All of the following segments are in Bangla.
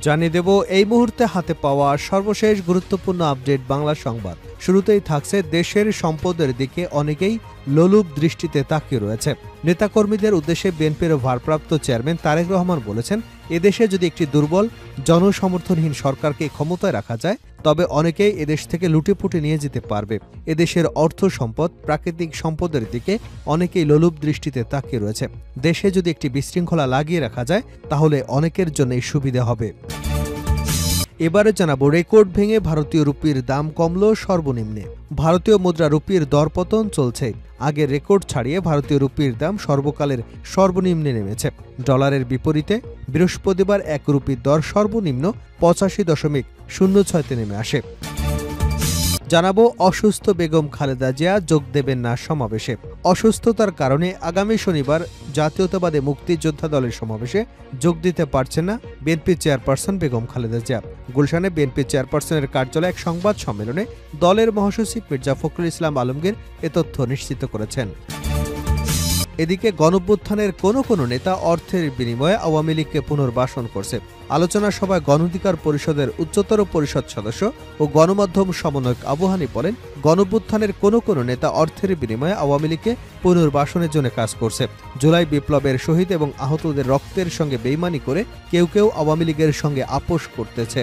জানিয়ে দেব এই মুহূর্তে হাতে পাওয়া সর্বশেষ গুরুত্বপূর্ণ আপডেট বাংলা সংবাদ। শুরুতেই থাকছে দেশের সম্পদের দিকে অনেকেই লোলুপ দৃষ্টিতে তাকিয়ে রয়েছে। নেতাকর্মীদের উদ্দেশ্যে বিএনপির ভারপ্রাপ্ত চেয়ারম্যান তারেক রহমান বলেছেন, এদেশে যদি একটি দুর্বল জনসমর্থনহীন সরকারকে ক্ষমতায় রাখা যায় তবে অনেকেই এদেশ থেকে লুটেপুটে নিয়ে যেতে পারবে। এদেশের অর্থ সম্পদ, প্রাকৃতিক সম্পদের দিকে অনেকেই লোলুপ দৃষ্টিতে তাকিয়ে রয়েছে। দেশে যদি একটি বিশৃঙ্খলা লাগিয়ে রাখা যায় তাহলে অনেকের জন্যই সুবিধা হবে। এবারে জানাবো, রেকর্ড ভেঙে ভারতীয় রুপির দাম কমল সর্বনিম্নে। ভারতীয় মুদ্রা রুপির দরপতন চলছে। আগের রেকর্ড ছাড়িয়ে ভারতীয় রুপির দাম সর্বকালের সর্বনিম্নে নেমেছে। ডলারের বিপরীতে বৃহস্পতিবার এক রুপির দর সর্বনিম্ন 85.06 নেমে আসে। জানাবো, অসুস্থ বেগম খালেদা জিয়া যোগ দেবেন না সমাবেশে। অসুস্থতার কারণে আগামী শনিবার জাতীয়তাবাদী মুক্তিযোদ্ধা দলের সমাবেশে যোগ দিতে পারছেন না বিএনপি চেয়ারপারসন বেগম খালেদা জিয়া। গুলশানে বিএনপি চেয়ারপারসনের কার্যালয়ে এক সংবাদ সম্মেলনে দলের মহাসচিব মির্জা ফখরুল ইসলাম আলমগীর এ তথ্য নিশ্চিত করেছেন। এদিকে গণঅভ্যুত্থানের কোনো নেতা অর্থের বিনিময়ে আওয়ামী লীগকে পুনর্বাসন করছে। আলোচনা সভায় গণ অধিকার পরিষদের উচ্চতর পরিষদ সদস্য ও গণমাধ্যম সমন্বয়ক আবু হানিফ বলেন, গণঅভ্যুত্থানের কোনো নেতা অর্থের বিনিময়ে আওয়ামী লীগকে পুনর্বাসনের জন্য কাজ করছে। জুলাই বিপ্লবের শহীদ এবং আহতদের রক্তের সঙ্গে বেইমানি করে কেউ আওয়ামী লীগের সঙ্গে আপোষ করতেছে।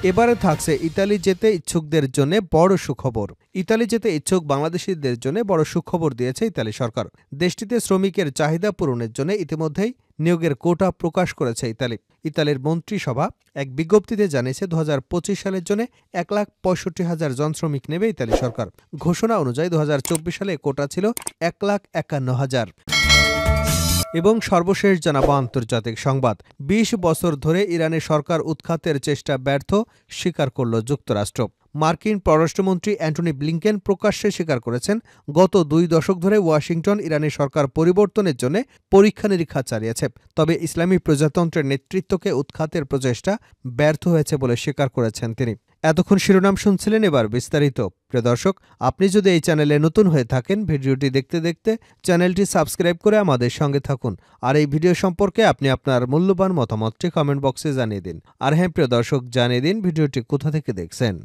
এবারে থাকছে ইতালি যেতে ইচ্ছুকদের জন্য বড় সুখবর। ইতালি যেতে ইচ্ছুক বাংলাদেশিদের জন্য বড় সুখবর দিয়েছে ইতালি সরকার। দেশটিতে শ্রমিকের চাহিদা পূরণের জন্য ইতিমধ্যেই নিয়োগের কোটা প্রকাশ করেছে ইতালি। ইতালির মন্ত্রিসভা এক বিজ্ঞপ্তিতে জানিয়েছে 2025 সালের জন্য 1,65,000 জন শ্রমিক নেবে ইতালি সরকার। ঘোষণা অনুযায়ী 2024 সালে কোটা ছিল 1,51,000। এবং সর্বশেষ জানাবো আন্তর্জাতিক সংবাদ। 20 বছর ধরে ইরানের সরকার উৎখাতের চেষ্টা ব্যর্থ স্বীকার করল যুক্তরাষ্ট্র। মার্কিন পররাষ্ট্রমন্ত্রী অ্যান্টনি ব্লিংকেন প্রকাশ্যে স্বীকার করেছেন, গত 2 দশক ধরে ওয়াশিংটন ইরানের সরকার পরিবর্তনের জন্য পরীক্ষা নিরীক্ষা চালিয়েছে, তবে ইসলামী প্রজাতন্ত্রের নেতৃত্বকে উৎখাতের প্রচেষ্টা ব্যর্থ হয়েছে বলে স্বীকার করেছেন তিনি। এতক্ষণ শিরোনাম শুনছিলেন, এবার বিস্তারিত। প্রিয় দর্শক, আপনি যদি এই চ্যানেলে নতুন হয়ে থাকেন, ভিডিওটি দেখতে দেখতে চ্যানেলটি সাবস্ক্রাইব করে আমাদের সঙ্গে থাকুন। আর এই ভিডিও সম্পর্কে আপনি আপনার মূল্যবান মতামতটি কমেন্ট বক্সে জানিয়ে দিন। আর হ্যাঁ প্রিয় দর্শক, জানিয়ে দিন ভিডিওটি কোথা থেকে দেখছেন।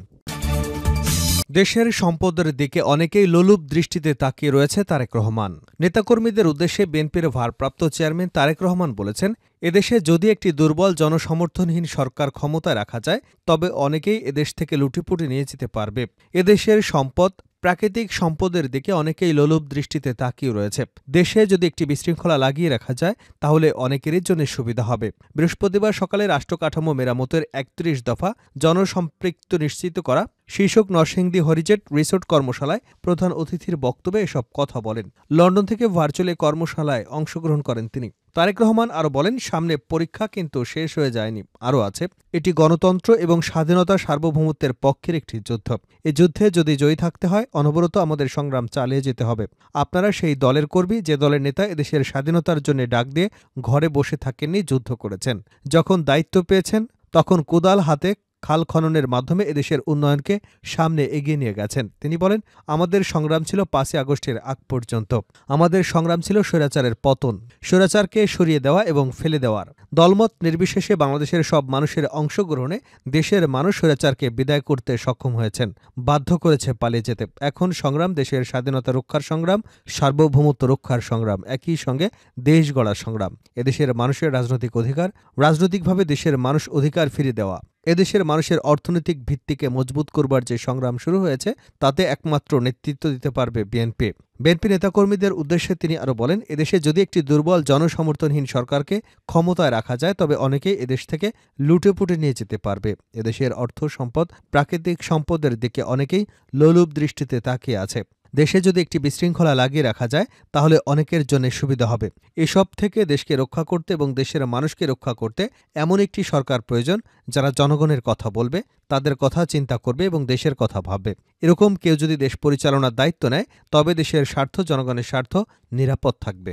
দেশের সম্পদের দিকে অনেকেই লোলুপ দৃষ্টিতে তাকিয়ে রয়েছে তারেক রহমান। নেতাকর্মীদের উদ্দেশ্যে বিএনপির ভারপ্রাপ্ত চেয়ারম্যান তারেক রহমান বলেছেন, এদেশে যদি একটি দুর্বল জনসমর্থনহীন সরকার ক্ষমতায় রাখা যায় তবে অনেকেই এদেশ থেকে লুটেপুটে নিয়ে যেতে পারবে। এদেশের সম্পদ, প্রাকৃতিক সম্পদের দিকে অনেকেই লোলুপ দৃষ্টিতে তাকিয়ে রয়েছে। দেশে যদি একটি বিশৃঙ্খলা লাগিয়ে রাখা যায় তাহলে অনেকেরই জন্য সুবিধা হবে। বৃহস্পতিবার সকালে রাষ্ট্রকাঠামো মেরামতের 31 দফা জনসম্পৃক্ত নিশ্চিত করা শীর্ষক নরসিংদী হরিজেট রিসোর্ট কর্মশালায় প্রধান অতিথির বক্তব্যে এসব কথা বলেন। লন্ডন থেকে ভার্চুয়ালি কর্মশালায় অংশগ্রহণ করেন তিনি। তারেক রহমান আরও বলেন, সামনে পরীক্ষা কিন্তু শেষ হয়ে যায়নি, আরও আছে। এটি গণতন্ত্র এবং স্বাধীনতা সার্বভৌমত্বের পক্ষের একটি যুদ্ধ। এই যুদ্ধে যদি জয়ী থাকতে হয় অনবরত আমাদের সংগ্রাম চালিয়ে যেতে হবে। আপনারা সেই দলের কর্মী যে দলের নেতা এদেশের স্বাধীনতার জন্য ডাক দিয়ে ঘরে বসে থাকেননি, যুদ্ধ করেছেন। যখন দায়িত্ব পেয়েছেন তখন কোদাল হাতে খাল খননের মাধ্যমে এদেশের উন্নয়নকে সামনে এগিয়ে নিয়ে গেছেন। তিনি বলেন, আমাদের সংগ্রাম ছিল 5 আগস্টের আগ পর্যন্ত। আমাদের সংগ্রাম ছিল স্বৈরাচারের পতন, স্বৈরাচারকে সরিয়ে দেওয়া এবং ফেলে দেওয়ার। দলমত নির্বিশেষে বাংলাদেশের সব মানুষের অংশগ্রহণে দেশের মানুষ স্বৈরাচারকে বিদায় করতে সক্ষম হয়েছেন, বাধ্য করেছে পালিয়ে যেতে। এখন সংগ্রাম দেশের স্বাধীনতা রক্ষার সংগ্রাম, সার্বভৌমত্ব রক্ষার সংগ্রাম, একই সঙ্গে দেশ গড়ার সংগ্রাম। এদেশের মানুষের রাজনৈতিক অধিকার, রাজনৈতিকভাবে দেশের মানুষ অধিকার ফিরিয়ে দেওয়া, এদেশের মানুষের অর্থনৈতিক ভিত্তিকে মজবুত করবার যে সংগ্রাম শুরু হয়েছে তাতে একমাত্র নেতৃত্ব দিতে পারবে বিএনপি। বিএনপি নেতাকর্মীদের উদ্দেশ্যে তিনি আরও বলেন, এদেশে যদি একটি দুর্বল জনসমর্থনহীন সরকারকে ক্ষমতায় রাখা যায় তবে অনেকেই এদেশ থেকে লুটেপুটে নিয়ে যেতে পারবে। এদেশের অর্থ সম্পদ, প্রাকৃতিক সম্পদের দিকে অনেকেই লোলুপ দৃষ্টিতে তাকিয়ে আছে। দেশে যদি একটি বিশৃঙ্খলা লাগিয়ে রাখা যায় তাহলে অনেকের জন্য সুবিধা হবে। এসব থেকে দেশকে রক্ষা করতে এবং দেশের মানুষকে রক্ষা করতে এমন একটি সরকার প্রয়োজন যারা জনগণের কথা বলবে, তাদের কথা চিন্তা করবে এবং দেশের কথা ভাববে। এরকম কেউ যদি দেশ পরিচালনার দায়িত্ব নেয় তবে দেশের স্বার্থ, জনগণের স্বার্থ নিরাপদ থাকবে।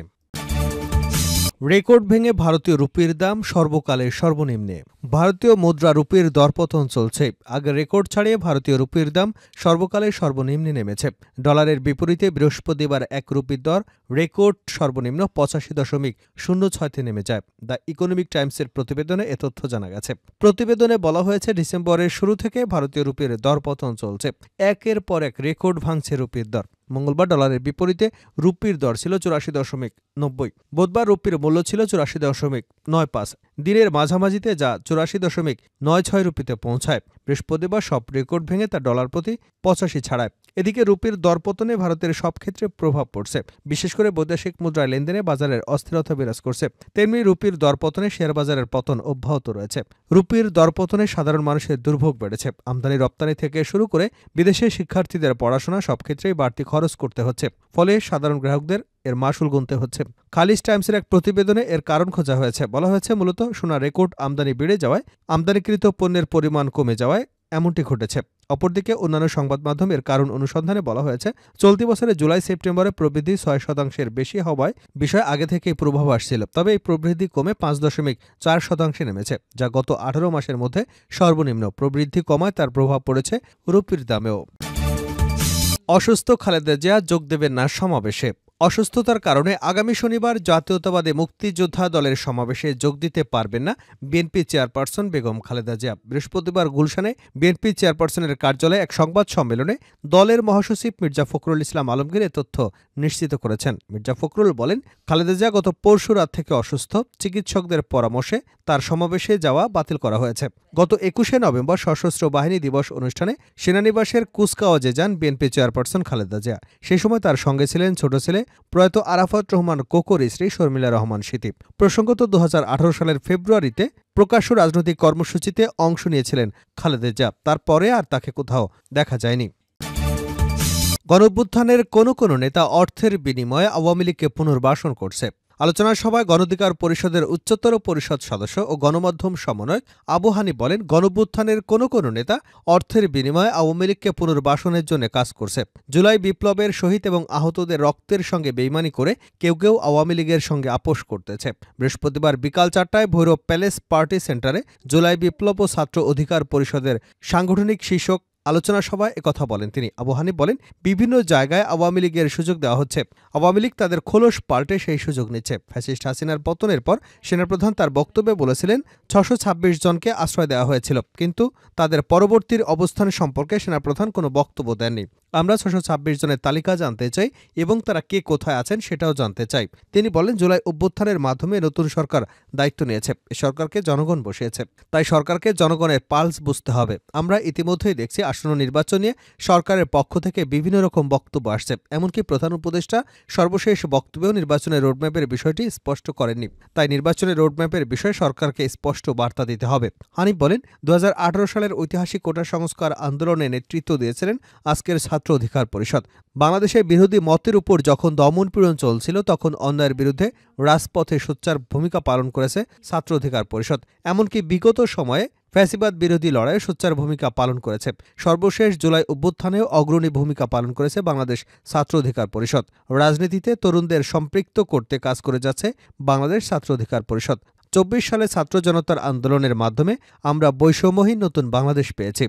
রেকর্ড ভেঙে ভারতীয় রুপির দাম সর্বকালের সর্বনিম্নে। ভারতীয় মুদ্রা রুপির দরপতন চলছে। আগে রেকর্ড ছাড়িয়ে ভারতীয় রুপির দাম সর্বকালের সর্বনিম্নে নেমেছে। ডলারের বিপরীতে বৃহস্পতিবার এক রুপির দর রেকর্ড সর্বনিম্ন ৮৫.০৬-তে নেমে যায়। দ্য ইকোনমিক টাইমসের প্রতিবেদনে এ তথ্য জানা গেছে। প্রতিবেদনে বলা হয়েছে, ডিসেম্বরের শুরু থেকে ভারতীয় রুপির দরপতন চলছে। একের পর এক রেকর্ড ভাঙছে রুপির দর। মঙ্গলবার ডলারের বিপরীতে রুপির দর ছিল ৮৪.৯০। বুধবার রুপির মূল্য ছিল ৮৪.৯৫। দিনের মাঝামাঝিতে যা ৮৪.৯৬ রুপিতে পৌঁছায়। বৃহস্পতিবার সব রেকর্ড ভেঙে তা ডলার প্রতি ৮৫ ছাড়ায়। এদিকে রুপির দরপতনে ভারতের সব ক্ষেত্রে প্রভাব পড়ছে। বিশেষ করে বৈদেশিক মুদ্রায় লেনদেনে বাজারের অস্থিরতা বিরাজ করছে। তেমনি রুপির দরপতনে শেয়ারবাজারের পতন অব্যাহত রয়েছে। রুপির দরপতনে সাধারণ মানুষের দুর্ভোগ বেড়েছে। আমদানি রপ্তানি থেকে শুরু করে বিদেশে শিক্ষার্থীদের পড়াশোনা সব ক্ষেত্রেই বাড়তি খরচ করতে হচ্ছে। ফলে সাধারণ গ্রাহকদের এর মাসুল গুনতে হচ্ছে। খালিজ টাইমসের এক প্রতিবেদনে এর কারণ খোঁজা হয়েছে। বলা হয়েছে, মূলত সোনা রেকর্ড আমদানি বেড়ে যাওয়ায়, আমদানিকৃত পণ্যের পরিমাণ কমে যাওয়ায় এমনটি ঘটেছে। অপরদিকে অন্যান্য সংবাদ মাধ্যম এর কারণ অনুসন্ধানে বলা হয়েছে, চলতি বছরের জুলাই-সেপ্টেম্বরে প্রবৃদ্ধি ৬% বেশি হওয়ায় বিষয় আগে থেকেই পূর্বাভাস ছিল। তবে এই প্রবৃদ্ধি কমে ৫.৪% নেমেছে, যা গত ১৮ মাসের মধ্যে সর্বনিম্ন। প্রবৃদ্ধি কমায় তার প্রভাব পড়েছে রুপির দামেও। অসুস্থ খালেদা জিয়া যোগ দেবেন না সমাবেশে। অসুস্থতার কারণে আগামী শনিবার জাতীয়তাবাদী মুক্তিযোদ্ধা দলের সমাবেশে যোগ দিতে পারবেন না বিএনপি চেয়ারপারসন বেগম খালেদা জিয়া। বৃহস্পতিবার গুলশানে বিএনপি চেয়ারপারসনের কার্যালয়ে এক সংবাদ সম্মেলনে দলের মহাসচিব মির্জা ফখরুল ইসলাম আলমগীর এ তথ্য নিশ্চিত করেছেন। মির্জা ফখরুল বলেন, খালেদা জিয়া গত পরশু রাত থেকে অসুস্থ। চিকিৎসকদের পরামর্শে তার সমাবেশে যাওয়া বাতিল করা হয়েছে। গত ২১শে নভেম্বর সশস্ত্র বাহিনী দিবস অনুষ্ঠানে সেনানিবাসের কুচকাওয়াজে যান বিএনপি চেয়ারপারসন খালেদা জিয়া। সেই সময় তার সঙ্গে ছিলেন ছোট ছেলে প্রয়াত আরাফাত রহমান কোকোর স্ত্রী শর্মিলা রহমান স্মৃতি। প্রসঙ্গত ২০১৮ সালের ফেব্রুয়ারিতে প্রকাশ্য রাজনৈতিক কর্মসূচিতে অংশ নিয়েছিলেন খালেদা জিয়া। তারপরে আর তাকে কোথাও দেখা যায়নি। গণঅভ্যুত্থানের কোনো নেতা অর্থের বিনিময়ে আওয়ামী লীগকে পুনর্বাসন করছে। আলোচনা সভায় গণঅধিকার পরিষদের উচ্চতর পরিষদ সদস্য ও গণমাধ্যম সমন্বয়ক আবু হানিফ বলেন, গণঅভ্যুত্থানের কোনো নেতা অর্থের বিনিময়ে আওয়ামী লীগকে পুনর্বাসনের জন্য কাজ করছে। জুলাই বিপ্লবের শহীদ এবং আহতদের রক্তের সঙ্গে বেইমানি করে কেউ আওয়ামী লীগের সঙ্গে আপোষ করতেছে। বৃহস্পতিবার বিকাল ৪টায় ভৈরব প্যালেস পার্টি সেন্টারে জুলাই বিপ্লব ও ছাত্র অধিকার পরিষদের সাংগঠনিক শীর্ষক আলোচনা সভায় একথা বলেন তিনি। আবু হানিফ বলেন, বিভিন্ন জায়গায় আওয়ামী লীগের সুযোগ দেওয়া হচ্ছে। আওয়ামী লীগ তাদের খোলস পাল্টে সেই সুযোগ নিচ্ছে। ফ্যাসিস্ট হাসিনার পতনের পর সেনাপ্রধান তার বক্তব্যে বলেছিলেন, ৬২৬ জনকে আশ্রয় দেওয়া হয়েছিল, কিন্তু তাদের পরবর্তীর অবস্থান সম্পর্কে সেনাপ্রধান কোনো বক্তব্য দেননি। আমরা ৬২৬ জনের তালিকা জানতে চাই এবং তারা কে কোথায় আছেন সেটাও জানতে চাই। তিনি বলেন, জুলাই অভ্যুত্থানের মাধ্যমে নতুন সরকার দায়িত্ব নিয়েছে। সরকারকে জনগণ বসিয়েছে, তাই সরকারকে জনগণের পালস বুঝতে হবে। আমরা ইতিমধ্যেই দেখছি আসন্ন নির্বাচন নিয়ে সরকারের পক্ষ থেকে বিভিন্ন রকম বক্তব্য আসছে। এমনকি প্রধান উপদেষ্টা সর্বশেষ বক্তব্যেও নির্বাচনের রোডম্যাপের বিষয়টি স্পষ্ট করেননি। তাই নির্বাচনের রোডম্যাপের বিষয়ে সরকারকে স্পষ্ট বার্তা দিতে হবে। হানিফ বলেন, ২০১৮ সালের ঐতিহাসিক কোটা সংস্কার আন্দোলনে নেতৃত্ব দিয়েছিলেন আজকের ছাত্র অধিকার পরিষদ। বাংলাদেশের বিরোধী মতের উপর যখন দমনপীড়ন চলছিল, তখন অন্যায়ের বিরুদ্ধে রাজপথে সোচ্চার ভূমিকা পালন করেছে ছাত্র অধিকার পরিষদ। এমনকি বিগত সময়ে ফ্যাসিবাদ বিরোধী লড়াইয়ে সোচ্চার ভূমিকা পালন করেছে। সর্বশেষ জুলাই অভ্যুত্থানেও অগ্রণী ভূমিকা পালন করেছে বাংলাদেশ ছাত্র অধিকার পরিষদ। রাজনীতিতে তরুণদের সম্পৃক্ত করতে কাজ করে যাচ্ছে বাংলাদেশ ছাত্র অধিকার পরিষদ। ২৪ সালে ছাত্র জনতার আন্দোলনের মাধ্যমে আমরা বৈষম্যহীন নতুন বাংলাদেশ পেয়েছি।